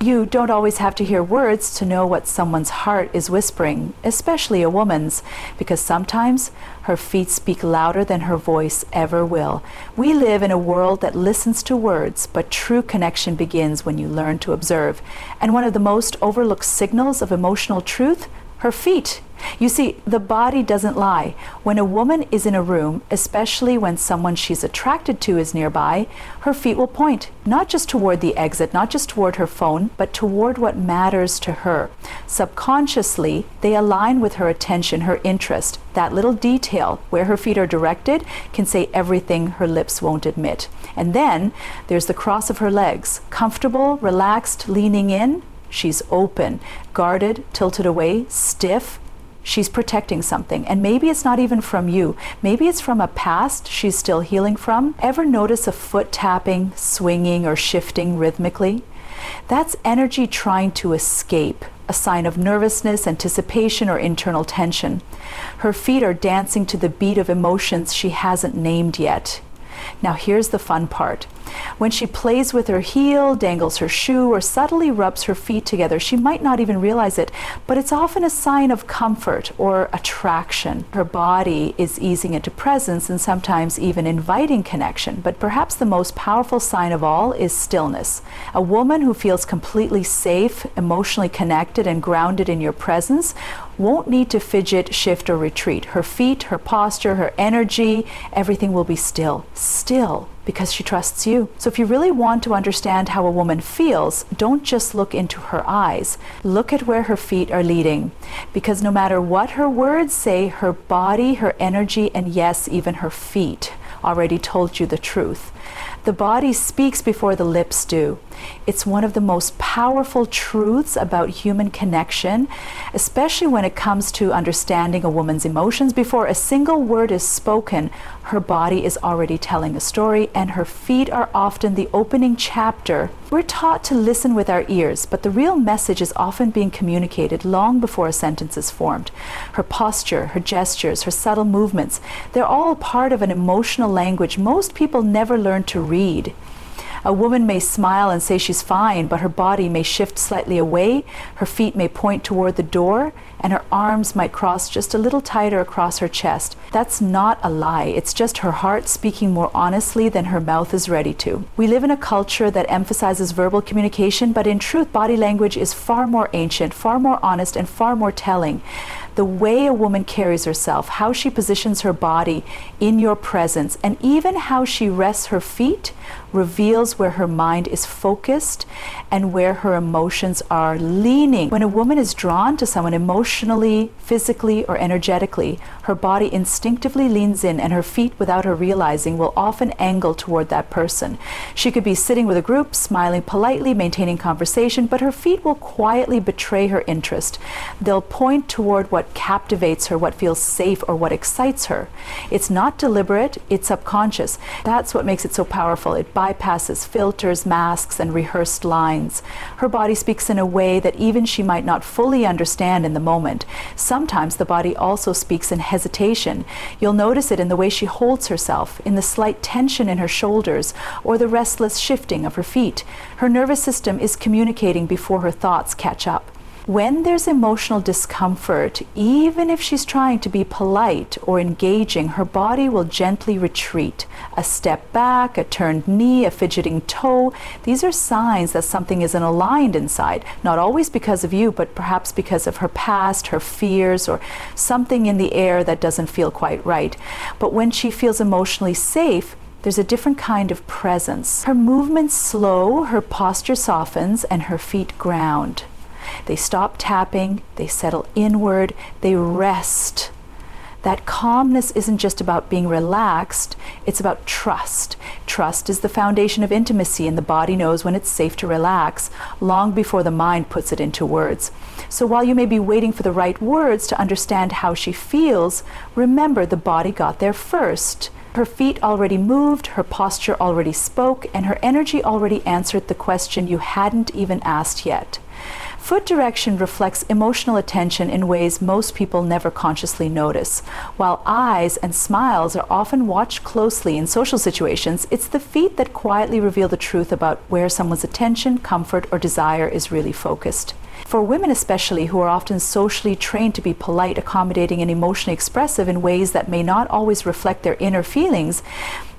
You don't always have to hear words to know what someone's heart is whispering, especially a woman's, because sometimes her feet speak louder than her voice ever will. We live in a world that listens to words, but true connection begins when you learn to observe. And one of the most overlooked signals of emotional truth, her feet. You see, the body doesn't lie. When a woman is in a room, especially when someone she's attracted to is nearby, her feet will point, not just toward the exit, not just toward her phone, but toward what matters to her. Subconsciously, they align with her attention, her interest. That little detail, where her feet are directed, can say everything her lips won't admit. And then there's the cross of her legs, comfortable, relaxed, leaning in. She's open, guarded, tilted away, stiff. She's protecting something, and maybe it's not even from you. Maybe it's from a past she's still healing from. Ever notice a foot tapping, swinging, or shifting rhythmically? That's energy trying to escape, a sign of nervousness, anticipation, or internal tension. Her feet are dancing to the beat of emotions she hasn't named yet. Now here's the fun part. When she plays with her heel, dangles her shoe, or subtly rubs her feet together, she might not even realize it, but it's often a sign of comfort or attraction. Her body is easing into presence and sometimes even inviting connection. But perhaps the most powerful sign of all is stillness. A woman who feels completely safe, emotionally connected, and grounded in your presence won't need to fidget, shift, or retreat. Her feet, her posture, her energy, everything will be still. Still. Because she trusts you. So if you really want to understand how a woman feels, don't just look into her eyes. Look at where her feet are leading. Because no matter what her words say, her body, her energy, and yes, even her feet already told you the truth. The body speaks before the lips do. It's one of the most powerful truths about human connection, especially when it comes to understanding a woman's emotions. Before a single word is spoken, her body is already telling a story, and her feet are often the opening chapter. We're taught to listen with our ears, but the real message is often being communicated long before a sentence is formed. Her posture, her gestures, her subtle movements, they're all part of an emotional language most people never learn to read. A woman may smile and say she's fine, but her body may shift slightly away, her feet may point toward the door, and her arms might cross just a little tighter across her chest. That's not a lie. It's just her heart speaking more honestly than her mouth is ready to. We live in a culture that emphasizes verbal communication, but in truth, body language is far more ancient, far more honest, and far more telling. The way a woman carries herself, how she positions her body in your presence, and even how she rests her feet reveals where her mind is focused and where her emotions are leaning. When a woman is drawn to someone emotionally, physically, or energetically, her body instinctively leans in, and her feet, without her realizing, will often angle toward that person. She could be sitting with a group, smiling politely, maintaining conversation, but her feet will quietly betray her interest. They'll point toward what captivates her, what feels safe, or what excites her. It's not deliberate, it's subconscious. That's what makes it so powerful. It bypasses filters, masks, and rehearsed lines. Her body speaks in a way that even she might not fully understand in the moment. Sometimes the body also speaks in hesitation. You'll notice it in the way she holds herself, in the slight tension in her shoulders, or the restless shifting of her feet. Her nervous system is communicating before her thoughts catch up. When there's emotional discomfort, even if she's trying to be polite or engaging, her body will gently retreat. A step back, a turned knee, a fidgeting toe, these are signs that something isn't aligned inside. Not always because of you, but perhaps because of her past, her fears, or something in the air that doesn't feel quite right. But when she feels emotionally safe, there's a different kind of presence. Her movements slow, her posture softens, and her feet ground. They stop tapping, they settle inward, they rest. That calmness isn't just about being relaxed, it's about trust. Trust is the foundation of intimacy, and the body knows when it's safe to relax, long before the mind puts it into words. So while you may be waiting for the right words to understand how she feels, remember the body got there first. Her feet already moved, her posture already spoke, and her energy already answered the question you hadn't even asked yet. Foot direction reflects emotional attention in ways most people never consciously notice. While eyes and smiles are often watched closely in social situations, it's the feet that quietly reveal the truth about where someone's attention, comfort, or desire is really focused. For women especially, who are often socially trained to be polite, accommodating, and emotionally expressive in ways that may not always reflect their inner feelings,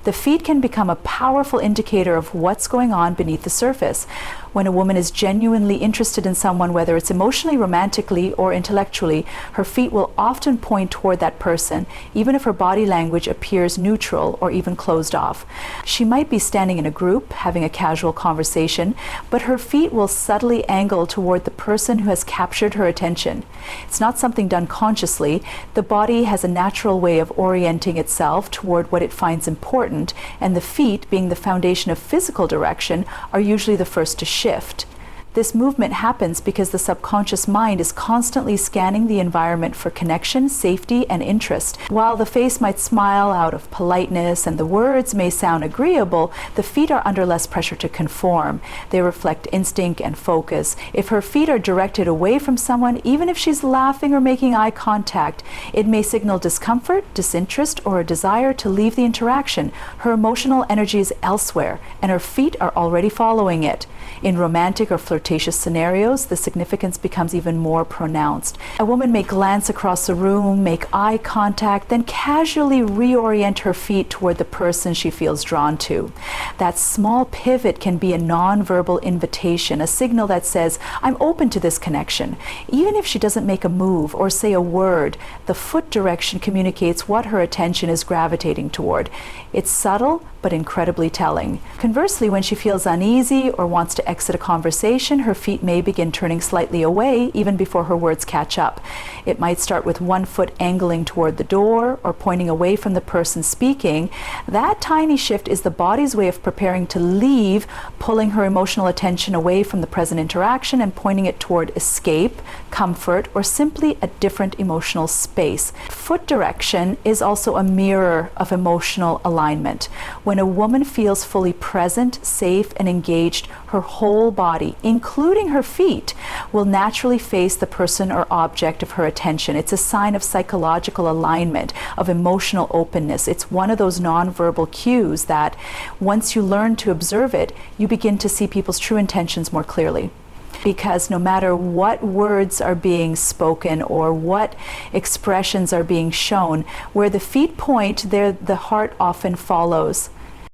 the feet can become a powerful indicator of what's going on beneath the surface. When a woman is genuinely interested in someone, whether it's emotionally, romantically, or intellectually, her feet will often point toward that person, even if her body language appears neutral or even closed off. She might be standing in a group, having a casual conversation, but her feet will subtly angle toward the person who has captured her attention. It's not something done consciously. The body has a natural way of orienting itself toward what it finds important, and the feet, being the foundation of physical direction, are usually the first to shift. This movement happens because the subconscious mind is constantly scanning the environment for connection, safety, and interest. While the face might smile out of politeness and the words may sound agreeable, the feet are under less pressure to conform. They reflect instinct and focus. If her feet are directed away from someone, even if she's laughing or making eye contact, it may signal discomfort, disinterest, or a desire to leave the interaction. Her emotional energy is elsewhere, and her feet are already following it. In romantic or flirtatious scenarios, the significance becomes even more pronounced. A woman may glance across the room, make eye contact, then casually reorient her feet toward the person she feels drawn to. That small pivot can be a nonverbal invitation, a signal that says, I'm open to this connection. Even if she doesn't make a move or say a word, the foot direction communicates what her attention is gravitating toward. It's subtle, but incredibly telling. Conversely, when she feels uneasy or wants to exit a conversation, her feet may begin turning slightly away even before her words catch up. It might start with one foot angling toward the door or pointing away from the person speaking. That tiny shift is the body's way of preparing to leave, pulling her emotional attention away from the present interaction and pointing it toward escape, comfort, or simply a different emotional space. Foot direction is also a mirror of emotional alignment. When a woman feels fully present, safe, and engaged, her whole body, including her feet, will naturally face the person or object of her attention. It's a sign of psychological alignment, of emotional openness. It's one of those nonverbal cues that, once you learn to observe it, you begin to see people's true intentions more clearly. Because no matter what words are being spoken or what expressions are being shown, where the feet point, there the heart often follows.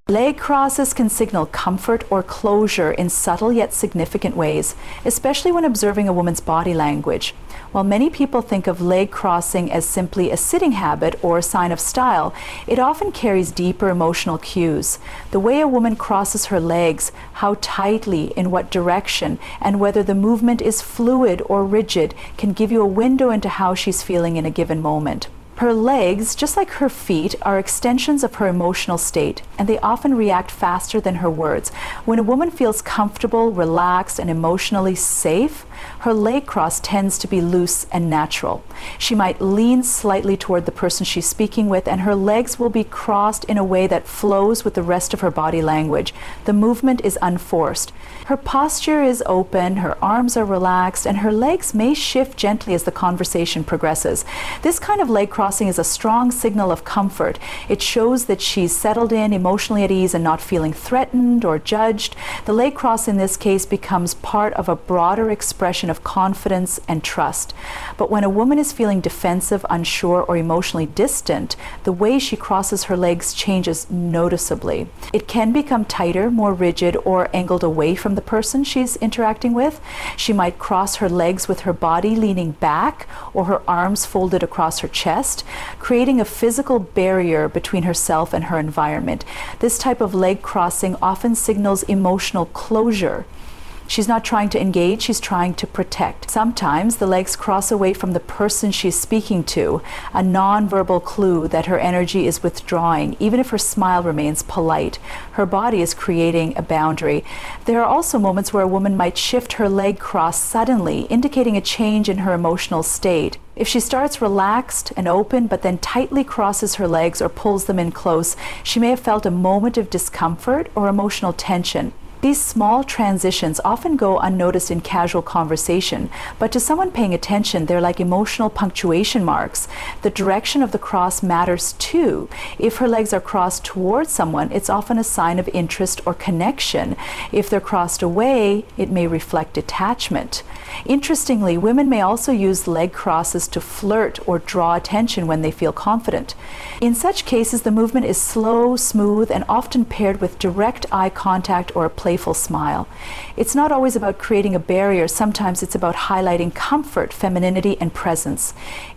Leg crosses can signal comfort or closure in subtle yet significant ways, especially when observing a woman's body language. While many people think of leg crossing as simply a sitting habit or a sign of style, it often carries deeper emotional cues. The way a woman crosses her legs, how tightly, in what direction, and whether the movement is fluid or rigid can give you a window into how she's feeling in a given moment. Her legs, just like her feet, are extensions of her emotional state, and they often react faster than her words. When a woman feels comfortable, relaxed, and emotionally safe, her leg cross tends to be loose and natural. She might lean slightly toward the person she's speaking with, and her legs will be crossed in a way that flows with the rest of her body language. The movement is unforced. Her posture is open, her arms are relaxed, and her legs may shift gently as the conversation progresses. This kind of leg crossing is a strong signal of comfort. It shows that she's settled in, emotionally at ease, and not feeling threatened or judged. The leg cross in this case becomes part of a broader expression of confidence and trust. But when a woman is feeling defensive, unsure, or emotionally distant, the way she crosses her legs changes noticeably. It can become tighter, more rigid, or angled away from the person she's interacting with. She might cross her legs with her body leaning back or her arms folded across her chest, creating a physical barrier between herself and her environment. This type of leg crossing often signals emotional closure. She's not trying to engage, she's trying to protect. Sometimes the legs cross away from the person she's speaking to, a nonverbal clue that her energy is withdrawing, even if her smile remains polite. Her body is creating a boundary. There are also moments where a woman might shift her leg cross suddenly, indicating a change in her emotional state. If she starts relaxed and open, but then tightly crosses her legs or pulls them in close, she may have felt a moment of discomfort or emotional tension. These small transitions often go unnoticed in casual conversation, but to someone paying attention, they're like emotional punctuation marks. The direction of the cross matters too. If her legs are crossed towards someone, it's often a sign of interest or connection. If they're crossed away, it may reflect detachment. Interestingly, women may also use leg crosses to flirt or draw attention when they feel confident. In such cases, the movement is slow, smooth, and often paired with direct eye contact or a playful smile. It's not always about creating a barrier. Sometimes it's about highlighting comfort, femininity, and presence.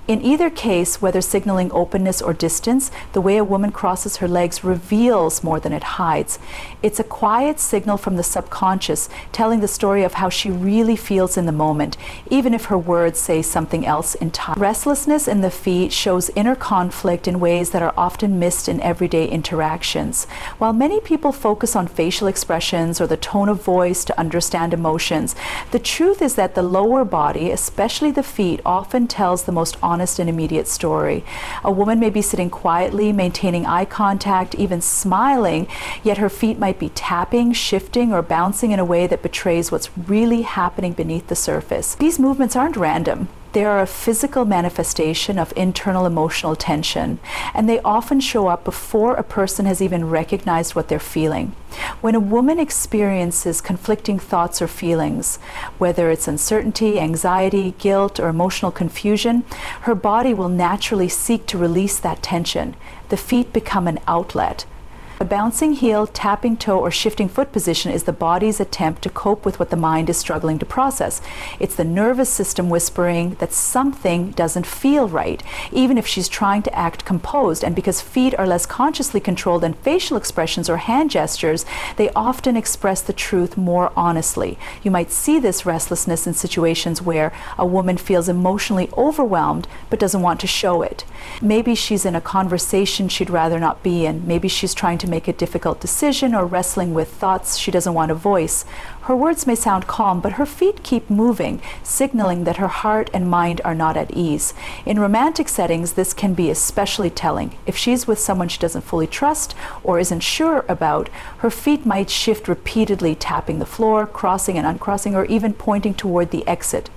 In either case, whether signaling openness or distance, the way a woman crosses her legs reveals more than it hides. It's a quiet signal from the subconscious, telling the story of how she really feels in the moment, even if her words say something else entirely. Restlessness in the feet shows inner conflict in ways that are often missed in everyday interactions. While many people focus on facial expressions or the tone of voice to understand emotions, the truth is that the lower body, especially the feet, often tells the most honest and immediate story. A woman may be sitting quietly, maintaining eye contact, even smiling, yet her feet might be tapping, shifting, or bouncing in a way that betrays what's really happening beneath the surface. These movements aren't random. They are a physical manifestation of internal emotional tension, and they often show up before a person has even recognized what they're feeling. When a woman experiences conflicting thoughts or feelings, whether it's uncertainty, anxiety, guilt, or emotional confusion, her body will naturally seek to release that tension. The feet become an outlet. A bouncing heel, tapping toe, or shifting foot position is the body's attempt to cope with what the mind is struggling to process. It's the nervous system whispering that something doesn't feel right, even if she's trying to act composed. And because feet are less consciously controlled than facial expressions or hand gestures, they often express the truth more honestly. You might see this restlessness in situations where a woman feels emotionally overwhelmed but doesn't want to show it. Maybe she's in a conversation she'd rather not be in. Maybe she's trying to make a difficult decision or wrestling with thoughts she doesn't want to voice. Her words may sound calm, but her feet keep moving, signaling that her heart and mind are not at ease. In romantic settings, this can be especially telling. If she's with someone she doesn't fully trust or isn't sure about, her feet might shift repeatedly, tapping the floor, crossing and uncrossing, or even pointing toward the exit.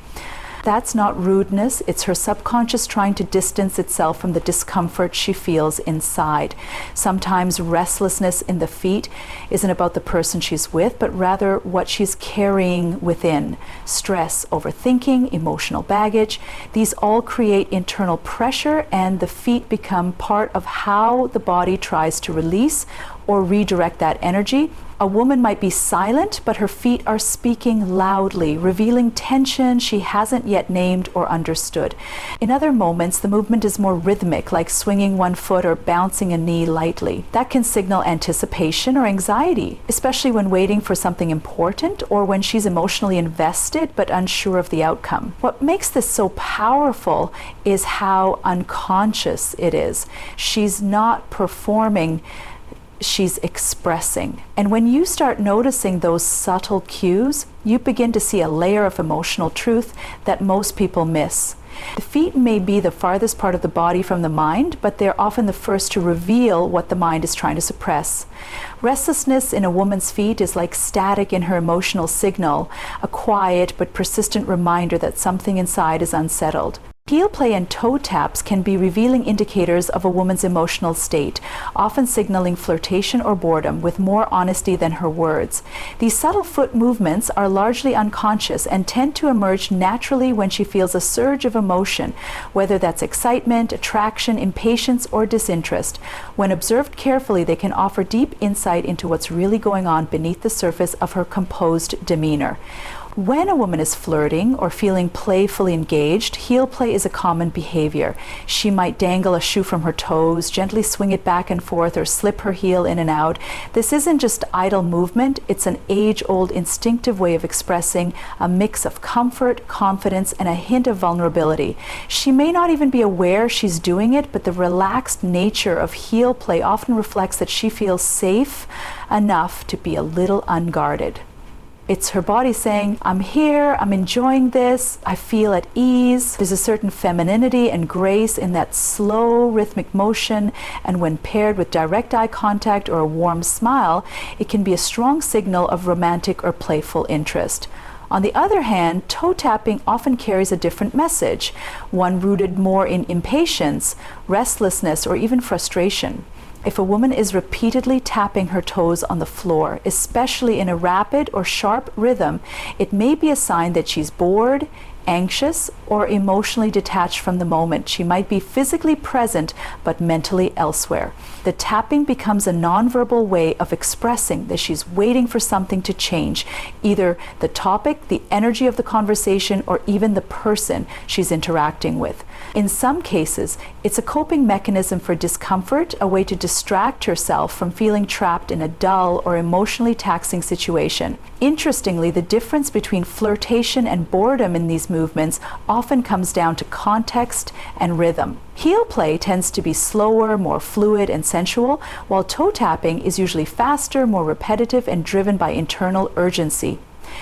That's not rudeness, it's her subconscious trying to distance itself from the discomfort she feels inside. Sometimes restlessness in the feet isn't about the person she's with, but rather what she's carrying within. Stress, overthinking, emotional baggage, these all create internal pressure, and the feet become part of how the body tries to release or redirect that energy. A woman might be silent, but her feet are speaking loudly, revealing tension she hasn't yet named or understood. In other moments, the movement is more rhythmic, like swinging one foot or bouncing a knee lightly. That can signal anticipation or anxiety, especially when waiting for something important or when she's emotionally invested but unsure of the outcome. What makes this so powerful is how unconscious it is. She's not performing, she's expressing. And when you start noticing those subtle cues, you begin to see a layer of emotional truth that most people miss. The feet may be the farthest part of the body from the mind, but they're often the first to reveal what the mind is trying to suppress. Restlessness in a woman's feet is like static in her emotional signal, a quiet but persistent reminder that something inside is unsettled. Heel play and toe taps can be revealing indicators of a woman's emotional state, often signaling flirtation or boredom with more honesty than her words. These subtle foot movements are largely unconscious and tend to emerge naturally when she feels a surge of emotion, whether that's excitement, attraction, impatience, or disinterest. When observed carefully, they can offer deep insight into what's really going on beneath the surface of her composed demeanor. When a woman is flirting or feeling playfully engaged, heel play is a common behavior. She might dangle a shoe from her toes, gently swing it back and forth, or slip her heel in and out. This isn't just idle movement, it's an age-old instinctive way of expressing a mix of comfort, confidence, and a hint of vulnerability. She may not even be aware she's doing it, but the relaxed nature of heel play often reflects that she feels safe enough to be a little unguarded. It's her body saying, I'm here, I'm enjoying this, I feel at ease. There's a certain femininity and grace in that slow rhythmic motion, and when paired with direct eye contact or a warm smile, it can be a strong signal of romantic or playful interest. On the other hand, toe tapping often carries a different message, one rooted more in impatience, restlessness, or even frustration. If a woman is repeatedly tapping her toes on the floor, especially in a rapid or sharp rhythm, it may be a sign that she's bored, anxious, or emotionally detached from the moment. She might be physically present but mentally elsewhere. The tapping becomes a nonverbal way of expressing that she's waiting for something to change, either the topic, the energy of the conversation, or even the person she's interacting with. In some cases, it's a coping mechanism for discomfort, a way to distract herself from feeling trapped in a dull or emotionally taxing situation. Interestingly, the difference between flirtation and boredom in these movements often comes down to context and rhythm. Heel play tends to be slower, more fluid and sensual, while toe tapping is usually faster, more repetitive, and driven by internal urgency.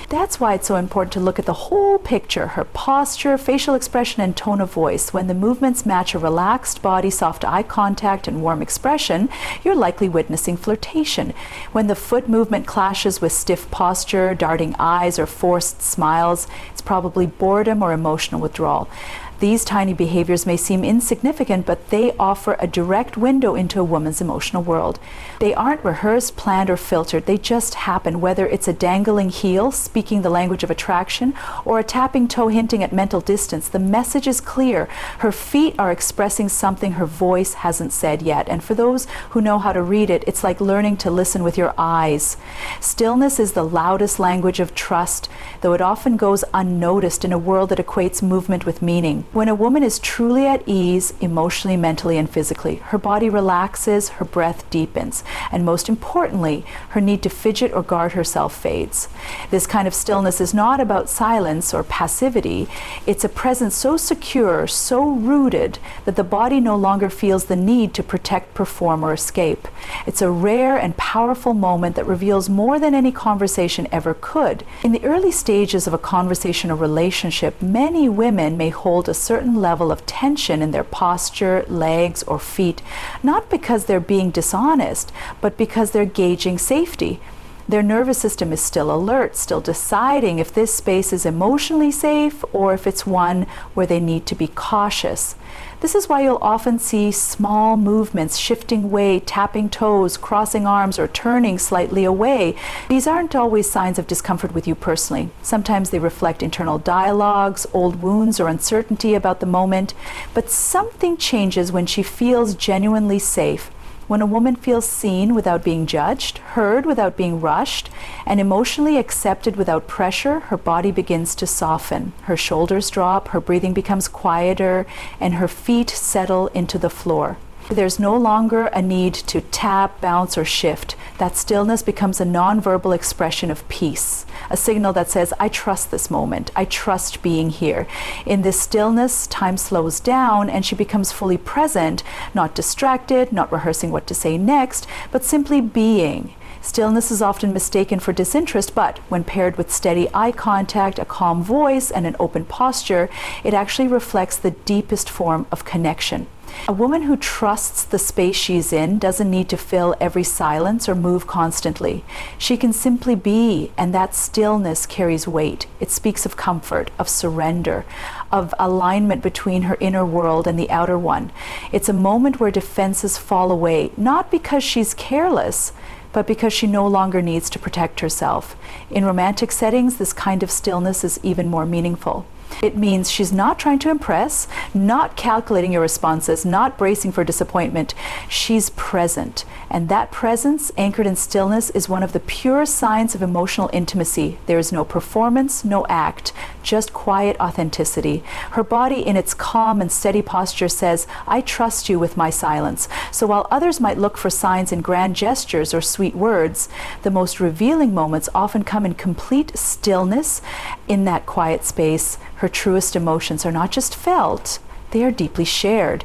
That's why it's so important to look at the whole picture, her posture, facial expression, and tone of voice. When the movements match a relaxed body, soft eye contact, and warm expression, you're likely witnessing flirtation. When the foot movement clashes with stiff posture, darting eyes, or forced smiles, it's probably boredom or emotional withdrawal. These tiny behaviors may seem insignificant, but they offer a direct window into a woman's emotional world. They aren't rehearsed, planned, or filtered. They just happen, whether it's a dangling heel, speaking the language of attraction, or a tapping toe hinting at mental distance. The message is clear. Her feet are expressing something her voice hasn't said yet. And for those who know how to read it, it's like learning to listen with your eyes. Stillness is the loudest language of trust, though it often goes unnoticed in a world that equates movement with meaning. When a woman is truly at ease, emotionally, mentally, and physically, her body relaxes, her breath deepens, and most importantly, her need to fidget or guard herself fades. This kind of stillness is not about silence or passivity. It's a presence so secure, so rooted, that the body no longer feels the need to protect, perform, or escape. It's a rare and powerful moment that reveals more than any conversation ever could. In the early stages of a conversation or relationship, many women may hold a certain level of tension in their posture, legs, or feet, not because they're being dishonest, but because they're gauging safety. Their nervous system is still alert, still deciding if this space is emotionally safe or if it's one where they need to be cautious. This is why you'll often see small movements, shifting weight, tapping toes, crossing arms, or turning slightly away. These aren't always signs of discomfort with you personally. Sometimes they reflect internal dialogues, old wounds, or uncertainty about the moment. But something changes when she feels genuinely safe. When a woman feels seen without being judged, heard without being rushed, and emotionally accepted without pressure, her body begins to soften. Her shoulders drop, her breathing becomes quieter, and her feet settle into the floor. There's no longer a need to tap, bounce, or shift. That stillness becomes a nonverbal expression of peace, a signal that says, I trust this moment, I trust being here. In this stillness, time slows down and she becomes fully present, not distracted, not rehearsing what to say next, but simply being. Stillness is often mistaken for disinterest, but when paired with steady eye contact, a calm voice, and an open posture, it actually reflects the deepest form of connection. A woman who trusts the space she's in doesn't need to fill every silence or move constantly. She can simply be, and that stillness carries weight. It speaks of comfort, of surrender, of alignment between her inner world and the outer one. It's a moment where defenses fall away, not because she's careless, but because she no longer needs to protect herself. In romantic settings, this kind of stillness is even more meaningful. It means she's not trying to impress, not calculating your responses, not bracing for disappointment. She's present. And that presence, anchored in stillness, is one of the purest signs of emotional intimacy. There is no performance, no act, just quiet authenticity. Her body, in its calm and steady posture, says, I trust you with my silence. So while others might look for signs in grand gestures or sweet words, the most revealing moments often come in complete stillness. In that quiet space, her truest emotions are not just felt, they are deeply shared.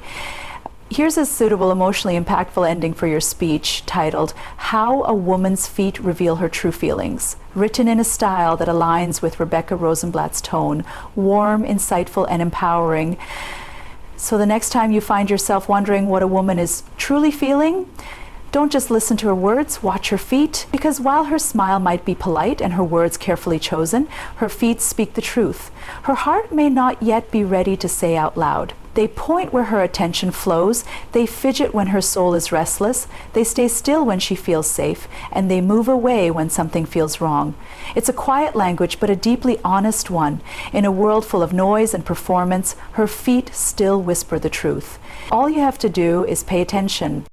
Here's a suitable, emotionally impactful ending for your speech titled, How a Woman's Feet Reveal Her True Feelings, written in a style that aligns with Rebecca Rosenblatt's tone, warm, insightful, and empowering. So the next time you find yourself wondering what a woman is truly feeling, don't just listen to her words, watch her feet, because while her smile might be polite and her words carefully chosen, her feet speak the truth. Her heart may not yet be ready to say out loud. They point where her attention flows, they fidget when her soul is restless, they stay still when she feels safe, and they move away when something feels wrong. It's a quiet language, but a deeply honest one. In a world full of noise and performance, her feet still whisper the truth. All you have to do is pay attention.